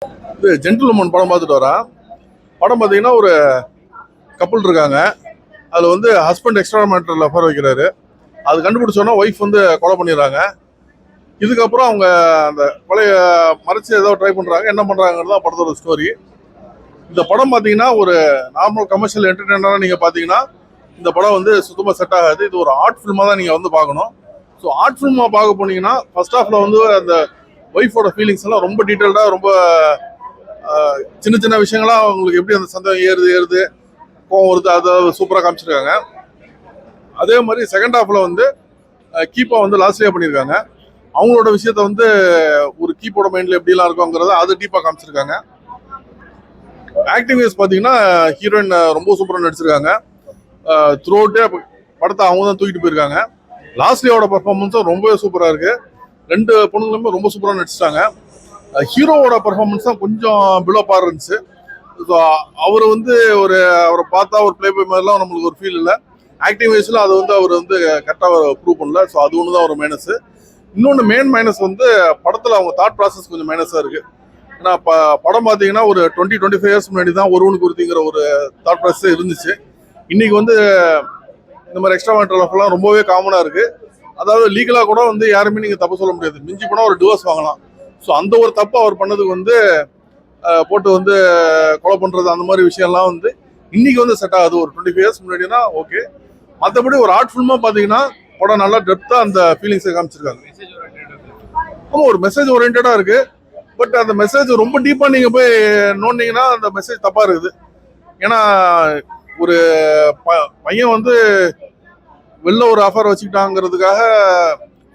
இது ஜென்டில்மேன் படம் பார்த்துட்டு வரேன். படம் பார்த்தீங்கன்னா ஒரு கப்புள் இருக்காங்க. அதில் வந்து ஹஸ்பண்ட் எக்ஸ்ட்ரா மேட்டரில் அஃபேர் வைக்கிறாரு. அது கண்டுபிடிச்சோன்னா ஒய்ஃப் வந்து கொலை பண்ணிடுறாங்க. இதுக்கப்புறம் அவங்க அந்த கொலையை மறைச்சி ஏதோ ட்ரை பண்ணுறாங்க. என்ன பண்ணுறாங்கிறது தான் படத்தோட ஸ்டோரி. இந்த படம் பார்த்தீங்கன்னா ஒரு நார்மல் கமர்ஷியல் என்டர்டெய்னராக நீங்கள் பார்த்தீங்கன்னா இந்த படம் வந்து சுத்தமாக செட் ஆகாது. இது ஒரு ஆர்ட் ஃபில்மாக தான் நீங்கள் வந்து பார்க்கணும். ஸோ ஆர்ட் ஃபில்மாக பார்க்க போனீங்கன்னா ஃபர்ஸ்ட் ஹாஃபில் வந்து அந்த ஒய்ஃபோட ஃபீலிங்ஸ் எல்லாம் ரொம்ப டீட்டெயில்டாக ரொம்ப சின்ன சின்ன விஷயங்கள்லாம் அவங்களுக்கு எப்படி அந்த சந்தேகம் ஏறுது கோவம் வருது அதை சூப்பராக காமிச்சிருக்காங்க. அதே மாதிரி செகண்ட் ஹாஃபில் வந்து கீப்பா வந்து லாஸ்ட்லியாக பண்ணியிருக்காங்க. அவங்களோட விஷயத்த வந்து ஒரு கீப்போட மைண்டில் எப்படிலாம் இருக்குங்கிறத அது டீப்பாக காமிச்சிருக்காங்க. ஆக்டிங் வைஸ் பார்த்தீங்கன்னா ஹீரோயின் ரொம்ப சூப்பராக நடிச்சிருக்காங்க. த்ரூ அவுட்டே படத்தை அவங்க தான் தூக்கிட்டு போயிருக்காங்க. லாஸ்ட்லியோட பர்ஃபார்மன்ஸும் ரொம்பவே சூப்பராக இருக்குது. ரெண்டு பொண்ணுங்களுமே ரொம்ப சூப்பராக நடிச்சிட்டாங்க. ஹீரோவோட பர்ஃபார்மன்ஸ் தான் கொஞ்சம் பிலோப்பாக இருந்துச்சு. ஸோ அவர் வந்து அவரை பார்த்தா ஒரு பிளே பாய் மாதிரிலாம் நம்மளுக்கு ஒரு ஃபீல் இல்லை. ஆக்டிங் வைஸில் அது வந்து அவர் வந்து கரெக்டாக ப்ரூவ் பண்ணல. ஸோ அது ஒன்று தான் ஒரு மைனஸ். இன்னொன்று மெயின் மைனஸ் வந்து படத்தில் அவங்க தாட் ப்ராசஸ் கொஞ்சம் மைனஸாக இருக்குது. ஏன்னா படம் பார்த்தீங்கன்னா ஒரு 20-25 இயர்ஸ் முன்னாடி தான் ஒருவனுக்கு ஒருத்திங்கிற ஒரு தாட் ப்ராசஸ் இருந்துச்சு. இன்னைக்கு வந்து இந்த மாதிரி எக்ஸ்ட்ரா மேட்டர் ஆஃப்லாம் ரொம்பவே காமனாக இருக்குது. அதாவது லீகலாக கூட வந்து யாருமே நீங்கள் தப்பு சொல்ல முடியாது. மிஞ்சி போனால் ஒரு டிவோர்ஸ் வாங்கலாம். ஸோ அந்த ஒரு தப்பு அவர் பண்ணதுக்கு வந்து போட்டு வந்து கொலை பண்ணுறது அந்த மாதிரி விஷயம்லாம் வந்து இன்னைக்கு வந்து செட் ஆகுது. ஒரு 25 இயர்ஸ் முன்னாடினா ஓகே. மற்றபடி ஒரு ஆர்ட் ஃபில்மாக பார்த்தீங்கன்னா படம் நல்லா டெப்த்தாக அந்த ஃபீலிங்ஸை காமிச்சிருக்காங்க. ஆமாம், ஒரு மெசேஜ் ஓரியன்டாக இருக்குது. பட் அந்த மெசேஜ் ரொம்ப டீப்பாக நீங்கள் போய் நோண்டிங்கன்னா அந்த மெசேஜ் தப்பாக இருக்குது. ஏன்னா ஒரு பையன் வந்து வெளில ஒரு அஃபேர் வச்சுக்கிட்டாங்கிறதுக்காக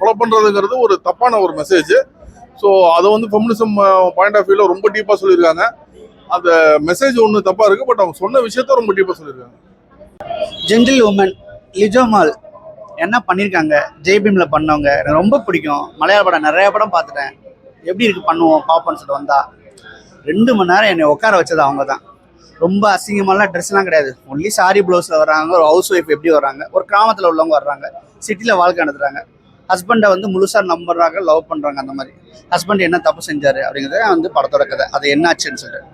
கொலை பண்ணுறதுங்கிறது ஒரு தப்பான ஒரு மெசேஜ். ஸோ அதை வந்து ஃபெமினிசம் பாயிண்ட் ஆஃப் வியூவில் ரொம்ப டீப்பாக சொல்லியிருக்காங்க. அந்த மெசேஜ் ஒன்று தப்பாக இருக்குது. பட் அவங்க சொன்ன விஷயத்த ரொம்ப டீப்பாக சொல்லியிருக்காங்க. ஜென்டில் உமன் லிஜோமால் என்ன பண்ணியிருக்காங்க, ஜெய்பீமில் பண்ணவங்க எனக்கு ரொம்ப பிடிக்கும். மலையாள படம் நிறைய படம் பார்த்துட்டேன். எப்படி இருக்குது பண்ணுவோம் பார்ப்போன்னு சொல்லிட்டு வந்தால் 2 மணி நேரம் என்னை உட்கார வச்சது அவங்க தான். ரொம்ப அசிங்கமாலாம் ட்ரெஸ்லாம் கிடையாது. ஒன்லி சாரி ப்ளவுஸில் வர்றாங்க. ஒரு ஹவுஸ் ஒய்ஃப் எப்படி வர்றாங்க, ஒரு கிராமத்தில் உள்ளவங்க வர்றாங்க, சிட்டியில் வாழ்க்கை நடத்துகிறாங்க. ஹஸ்பண்டை வந்து முழுசாக நம்புறாங்க, லவ் பண்ணுறாங்க. அந்த மாதிரி ஹஸ்பண்ட் என்ன தப்பு செஞ்சார் அப்படிங்கிறத வந்து படத்தோட கதை. அது என்னாச்சுன்னு சொல்லிட்டு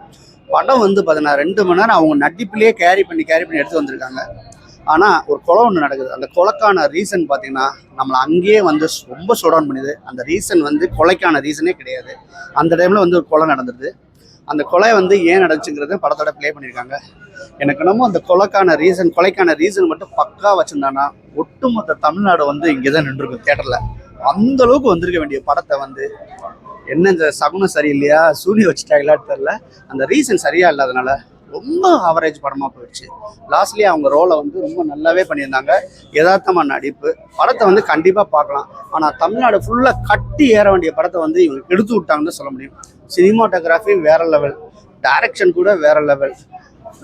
படம் வந்து பார்த்தீங்கன்னா 2 மணி நேரம் அவங்க நடிப்புலேயே கேரி பண்ணி எடுத்து வந்திருக்காங்க. ஆனால் ஒரு கொலை ஒன்று நடக்குது. அந்த கொலைக்கான ரீசன் பார்த்தீங்கன்னா நம்மளை அங்கேயே வந்து ரொம்ப சுடவுன் பண்ணுது. அந்த ரீசன் வந்து கொலைக்கான ரீசனே கிடையாது. அந்த டைமில் வந்து ஒரு கொலை நடந்துருது. அந்த கொலை வந்து ஏன் நடந்துச்சுங்கிறது படத்தோட ப்ளே பண்ணியிருக்காங்க. எனக்கு என்னமோ அந்த கொலைக்கான ரீசன் மட்டும் பக்கா வச்சுருந்தானா ஒட்டுமொத்த தமிழ்நாடு வந்து இங்கே தான் நின்றுருக்கும் தேட்டரில். அந்த அளவுக்கு வந்திருக்க வேண்டிய படத்தை வந்து என்ன இந்த சகுனம் சரியில்லையா, சூரிய வச்சுட்டாங்களான்னு தெரில, அந்த ரீசன் சரியாக இல்லாதனால ரொம்ப ஆவரேஜ் படமாக போயிடுச்சு. லாஸ்ட்லேயே அவங்க ரோலை வந்து ரொம்ப நல்லாவே பண்ணியிருந்தாங்க. யதார்த்தமான நடிப்பு. படத்தை வந்து கண்டிப்பாக பார்க்கலாம். ஆனால் தமிழ்நாடு ஃபுல்லாக கட்டி ஏற வேண்டிய படத்தை வந்து இவங்க எடுத்து விட்டாங்கன்னு சொல்ல முடியும். சினிமாட்டோகிராஃபி வேற லெவல், டைரக்ஷன் கூட வேற லெவல்,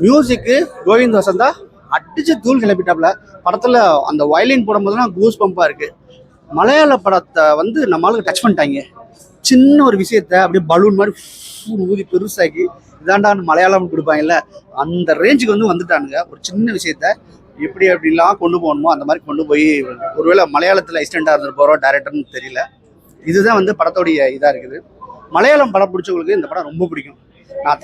மியூசிக்கு கோவிந்த் வசந்தா அடிச்சு தூள் கிளப்பிட்டாப்ல. படத்தில் அந்த வயலின் போடும்போதுலாம் கூஸ் பம்பாக இருக்குது. மலையாள படத்தை வந்து நம்மளுக்கு டச் பண்ணிட்டாங்க. சின்ன ஒரு விஷயத்த அப்படியே பலூன் மாதிரி ஊதி பெருசாக்கி இதாண்டான்னு மலையாளம் கொடுப்பாங்கல்ல, அந்த ரேஞ்சுக்கு வந்து வந்துட்டானுங்க. ஒரு சின்ன விஷயத்த எப்படிலாம் கொண்டு போகணுமோ அந்த மாதிரி கொண்டு போய், ஒருவேளை மலையாளத்தில் அசிஸ்டண்டாக இருந்துட்டு போகிறோம் டேரக்டர்னு தெரியல. இதுதான் வந்து படத்தோடைய இதாக இருக்குது. மலையாளம் படம் பிடிச்சவங்களுக்கு இந்த படம் ரொம்ப பிடிக்கும். நான்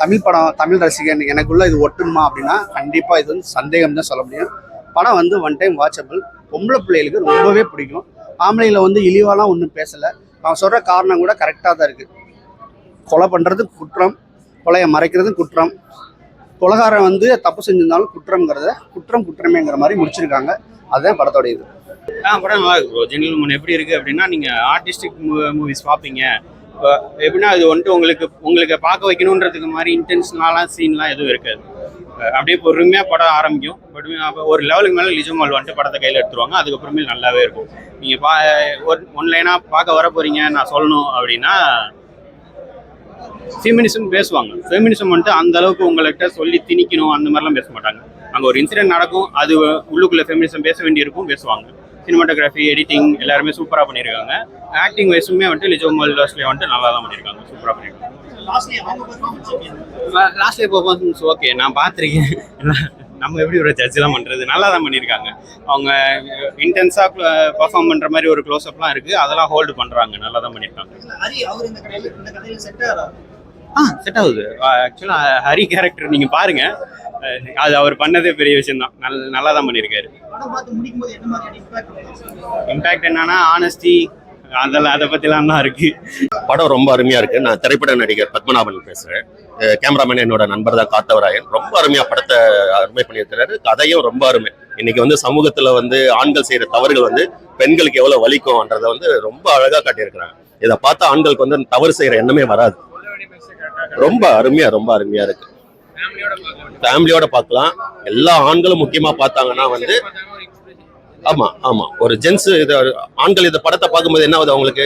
தமிழ் ரசிகன், எனக்குள்ள இது ஒட்டுமா அப்படின்னா கண்டிப்பாக இது வந்து சந்தேகம் தான் சொல்ல முடியும். படம் வந்து ஒன் டைம் வாட்சபிள். பொம்பளை பிள்ளைகளுக்கு ரொம்பவே பிடிக்கும். ஆம்பளையில் வந்து இழிவாலாம் ஒன்றும் பேசலை. அவன் சொல்கிற காரணம் கூட கரெக்டாக தான் இருக்குது. கொலை பண்ணுறது குற்றம், கொலையை மறைக்கிறது குற்றம், கொலைகாரன் வந்து தப்பு செஞ்சிருந்தாலும் குற்றமேங்கிற மாதிரி முடிச்சிருக்காங்க. அதுதான் படத்தோட இது. படம் நல்லா இருக்கு ப்ரோ. ஜென்டில்மேன் எப்படி இருக்குது அப்படின்னா, நீங்கள் ஆர்டிஸ்டிக் மூவிஸ் பார்ப்பீங்க. இப்போ எப்படின்னா அது வந்துட்டு உங்களுக்கு பார்க்க வைக்கணுன்றதுக்கு மாதிரி இன்டென்ஷனலான சீன்லாம் எதுவும் இருக்காது. அப்படியே பொறுமையாக படம் ஆரம்பிக்கும். பட் ஒரு லெவலுக்கு மேலே லிஜோமால் வந்துட்டு படத்தை கையில் எடுத்துருவாங்க. அதுக்கப்புறமே நல்லாவே இருக்கும். நீங்கள் ஒன்லைனாக பார்க்க வர போகிறீங்க நான் சொல்லணும் அப்படின்னா, ஃபெமினிசம் பேசுவாங்க. ஃபெமினிசம் வந்துட்டு அந்த அளவுக்கு உங்கள்கிட்ட சொல்லி திணிக்கணும் அந்த மாதிரிலாம் பேச மாட்டாங்க. அங்கே ஒரு இன்சிடென்ட் நடக்கும், அது உள்ளுக்குள்ளே ஃபெமினிசம் பேச வேண்டியிருக்கும், பேசுவாங்க. சினிமாட்டோகிராஃபி, எடிட்டிங் எல்லாருமே சூப்பராக பண்ணியிருக்காங்க. ஆக்டிங் வைஸுமே வந்துட்டு லிஜோமால் லாஸ்ட்லேயே வந்துட்டு நல்லா தான் பண்ணியிருக்காங்க, சூப்பராக பண்ணியிருக்காங்க. லாஸ்ட்லேயே பர்ஃபார்மன்ஸ் ஓகே, நான் பார்த்துருக்கேன். நம்ம எப்படி ஒரு ஜட்ஜெலாம் பண்ணுறது, நல்லா தான் பண்ணியிருக்காங்க. அவங்க இன்டென்ஸாக பர்ஃபார்ம் பண்ணுற மாதிரி ஒரு க்ளோஸ்அப்லாம் இருக்குது, அதெல்லாம் ஹோல்டு பண்ணுறாங்க, நல்லா தான் பண்ணியிருக்காங்க. செட் ஆகுது. ஆக்சுவலாக ஹரி கேரக்டர் நீங்கள் பாருங்க, அது அவர் பண்ணதே பெரிய விஷயம்தான். நல்லா தான் பண்ணியிருக்காரு. இம்பேக்ட் என்னன்னா ஆனஸ்டி, அதெல்லாம் அதை பற்றிலாம் தான் இருக்கு. படம் ரொம்ப அருமையா இருக்கு. நான் திரைப்பட நடிகர் பத்மநாபன் பேசுறேன். கேமராமேன் என்னோட நண்பர் தான் காத்தவராயன். ரொம்ப அருமையா படத்தை அருமை பண்ணியிருக்கிறாரு. கதையும் ரொம்ப அருமை. இன்னைக்கு வந்து சமூகத்துல வந்து ஆண்கள் செய்யற தவறுகள் வந்து பெண்களுக்கு எவ்வளவு வலிக்கும்ன்றத வந்து ரொம்ப அழகா காட்டியிருக்கிறாங்க. இதை பார்த்தா ஆண்களுக்கு வந்து தவறு செய்யற எண்ணமே வராது. ரொம்ப அருமையா இருக்கு. ஃபேமிலியோட பார்க்கலாம். எல்லா ஆண்களும் முக்கியமா பார்த்தாங்கன்னா வந்து ஆமா ஒரு ஜென்ஸ் இது ஆண்கள் இந்த படத்தை பார்க்கும்போது என்ன ஆகுது அவங்களுக்கு,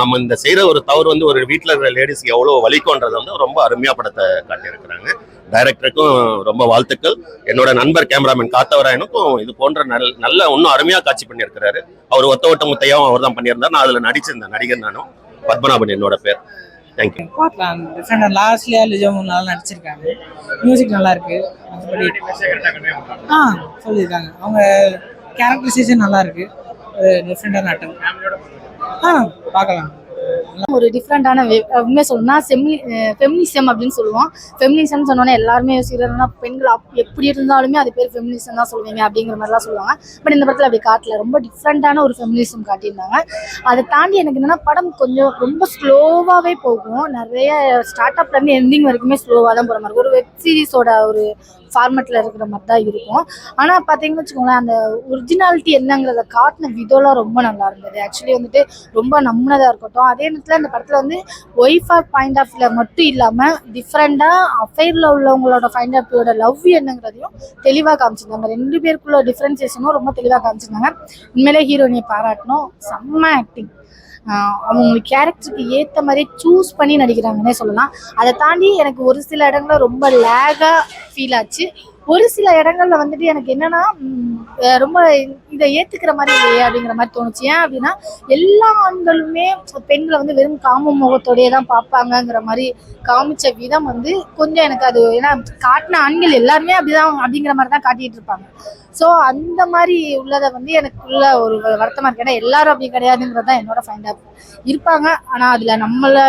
நம்ம இந்த செய்யற ஒரு தவறு வந்து ஒரு வீட்டில் இருக்கிற லேடிஸ்க்கு எவ்வளவு வலிக்கும்ன்றதை வந்து ரொம்ப அருமையா படத்தை காட்டியிருக்கிறாங்க. டைரக்டருக்கும் ரொம்ப வாழ்த்துக்கள். என்னோட நண்பர் கேமராமேன் காத்தவராயனுக்கும் இது போன்ற நல்ல இன்னும் அருமையா காட்சி பண்ணியிருக்கிறாரு. அவர் ஒத்த ஓட்ட முத்தையாவும் அவர் தான் பண்ணியிருந்தார். நான் அதுல நடிச்சிருந்தேன் நடிகர் நானும். பத்மநாபன் என்னோட பேர். தேங்க்யூ. பார்க்கலாம். டிஃப்ரெண்டாக லாஸ்ட்லியா லிஜோவும் நல்லா நடிச்சிருக்காங்க. மியூசிக் நல்லா இருக்கு. மற்றபடி சொல்லியிருக்காங்க. அவங்க கேரக்டரைசேஷன் நல்லா இருக்கு. டிஃப்ரெண்டான ஆட்டம். பார்க்கலாம். ஒரு டிஃப்ரெண்டான உண்மையை சொல்லணும்னா ஃபெமினிசம் அப்படின்னு சொல்லுவோம். ஃபெமினிசம் சொன்னோன்னே எல்லாருமே யோசிக்கிறதுனா பெண்கள் எப்படி இருந்தாலுமே அது பேர் ஃபெமினிசம் தான் சொல்லுவீங்க அப்படிங்கிற மாதிரிலாம் சொல்லுவாங்க. பட் இந்த படத்தில் அப்படி காட்டல. ரொம்ப டிஃப்ரெண்டான ஒரு ஃபெமினிசம் காட்டியிருந்தாங்க. அதை தாண்டி எனக்கு என்னன்னா படம் கொஞ்சம் ரொம்ப ஸ்லோவாகவே போகும். நிறைய ஸ்டார்ட் அப்லேருந்து எண்டிங் வரைக்குமே ஸ்லோவாக தான் போகிற மாதிரி ஒரு வெப் சீரிஸோட ஒரு ஃபார்மேட்டில் இருக்கிற மாதிரி தான் இருக்கும். ஆனால் பார்த்தீங்கன்னு வச்சுக்கோங்களேன், அந்த ஒரிஜினாலிட்டி என்னங்கிறத காட்டின விதம்லாம் ரொம்ப நல்லா இருந்தது. ஆக்சுவலி வந்துட்டு ரொம்ப நம்பினதாக இருக்கட்டும். அதே நேரத்தில் இந்த படத்தில் வந்து ஒய்ஃப் பாயிண்ட் ஆஃப் வியூவில் மட்டும் இல்லாமல் டிஃப்ரெண்டாக அஃபைரில் உள்ளவங்களோட பாயிண்ட் ஆஃப் வியூவோட லவ் என்னங்கிறதையும் தெளிவாக காமிச்சிருந்தாங்க. 2 பேருக்குள்ள டிஃப்ரென்சியேஷனும் ரொம்ப தெளிவாக காமிச்சிருந்தாங்க. உண்மையிலே ஹீரோயினியை பாராட்டணும். செம்ம ஆக்டிங். அவங்களுக்கு கேரக்டருக்கு ஏற்ற மாதிரி சூஸ் பண்ணி நடிக்கிறாங்கன்னே சொல்லலாம். அதை தாண்டி எனக்கு ஒரு சில இடங்கள்ல ரொம்ப லேகாக ஃபீல் ஆச்சு. ஒரு சில இடங்கள்ல வந்துட்டு எனக்கு என்னன்னா ரொம்ப இதை ஏத்துக்கிற மாதிரி இல்லையே அப்படிங்கிற மாதிரி தோணுச்சு. ஏன் அப்படின்னா எல்லா ஆண்களுமே பெண்களை வந்து வெறும் காம முகத்தோடையே தான் பார்ப்பாங்கங்கிற மாதிரி காமிச்ச விதம் வந்து கொஞ்சம் எனக்கு அது ஏன்னா காட்டின ஆண்கள் எல்லாருமே அப்படிதான் அப்படிங்கிற மாதிரி தான் காட்டிட்டு இருப்பாங்க. ஸோ அந்த மாதிரி உள்ளதை வந்து எனக்குள்ள ஒரு வருத்தமாக இருக்கு. ஏன்னா எல்லாரும் அப்படி கிடையாதுங்கிறது தான் என்னோட ஃபைண்ட் அப் இருப்பாங்க. ஆனால் அதில் நம்மளை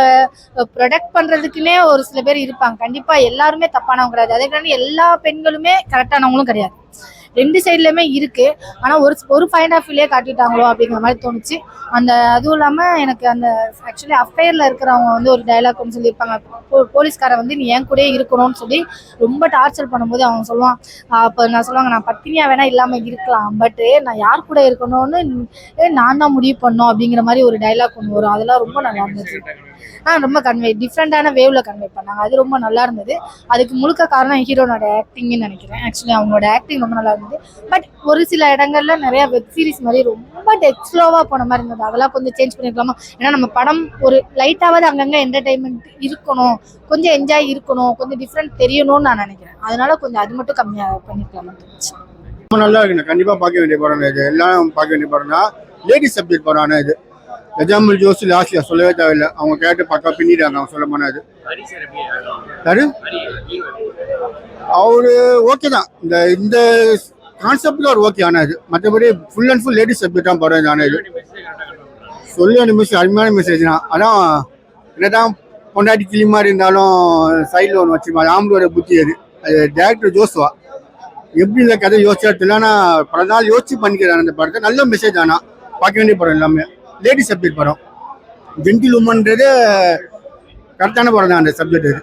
ப்ரொடெக்ட் பண்ணுறதுக்குன்னே ஒரு சில பேர் இருப்பாங்க. கண்டிப்பாக எல்லாருமே தப்பானவங்க கிடையாது. அதே காரணம் எல்லா பெண்களுமே கரெக்டானவங்களும் கிடையாது. 2 சைட்லையுமே இருக்கு. ஆனால் ஒரு பாயிண்ட் ஆஃப் வியூலே காட்டிட்டாங்களோ அப்படிங்கிற மாதிரி தோணுச்சு. அதுவும் இல்லாமல் எனக்கு அந்த ஆக்சுவலி அஃபேரில் இருக்கிறவங்க வந்து ஒரு டைலாக் ஒன்று சொல்லியிருப்பாங்க. போலீஸ்காரன் வந்து நீ என் கூட இருக்கணும்னு சொல்லி ரொம்ப டார்ச்சர் பண்ணும்போது அவங்க சொல்லுவான். அப்போ நான் சொல்லுவாங்க, நான் பத்தினியாக வேணா இல்லாமல் இருக்கலாம், பட்டு நான் யார் கூட இருக்கணும்னு நான் தான் முடிவு பண்ணோம் அப்படிங்கிற மாதிரி ஒரு டைலாக் ஒன்று வரும். அதெல்லாம் ரொம்ப நல்லா இருந்துச்சு. ரொம்ப டிஃப்ரெண்டான வேவ்ல கன்வே பண்ணாங்க. அது ரொம்ப நல்லா இருந்தது. அதுக்கு முழுக்க காரணம் ஹீரோனோட ஆக்டிங்னு நினைக்கிறேன். ஆக்சுவலி அவங்களோட ஆக்டிங் ரொம்ப நல்லா இருந்தது. பட் ஒரு சில இடங்கள்ல நிறைய வெப் சீரிஸ் மாதிரி ரொம்ப ஸ்லோவா போன மாதிரி இருந்தது. அதெல்லாம் கொஞ்சம் சேஞ்ச் பண்ணிருக்கலாமா? ஏன்னா நம்ம படம் ஒரு லைட்டாவது அங்கங்க என்டர்டைன்மெண்ட் இருக்கணும், கொஞ்சம் என்ஜாய் இருக்கணும், கொஞ்சம் டிஃப்ரெண்ட் தெரியணும்னு நான் நினைக்கிறேன். அதனால கொஞ்சம் அது மட்டும் கம்மியா பண்ணிருக்கலாமா தோணுச்சு. ரொம்ப நல்லா இருக்குண்ணா. கண்டிப்பா பார்க்க வேண்டிய படம் இது. எல்லாம் பார்க்க வேண்டிய படம் தான். லேடிஸ் சப்ஜெக்ட் படம். ஆனால் இது எஜாமல் ஜோஸ் லாஸ்ட்ல சொல்லவே தேவையில்லை. அவங்க கேட்டு பக்கா பின்னிட்டாங்க. அவங்க சொல்ல போனது யாரு அவரு ஓகே தான். இந்த கான்செப்ட்ல ஒரு ஓகே. ஆனால் இது மற்றபடி full and full ladies subject தான் படம். ஆனால் இது சொல்லி மெசேஜ் அருமையான மெசேஜ் தான். அதான் என்னதான் பொண்டாட்டி கிளி மாதிரி இருந்தாலும் சைடில் ஒன்று வச்சுருப்பாங்க. ஆம்பளோட புத்தி அது டேரக்டர் ஜோஸ்வா எப்படி இந்த கதை யோசிச்சா தெரியலன்னா பல நாள் யோசிச்சு பண்ணிக்கிறாங்க அந்த படத்தை. நல்ல மெசேஜ். ஆனால் பார்க்க வேண்டிய படம் எல்லாமே லேடிஸ் சப்ஜெக்ட் படம். ஜென்டில் உமன்றது கரெக்டான படம் தான் அந்த சப்ஜெக்ட். இது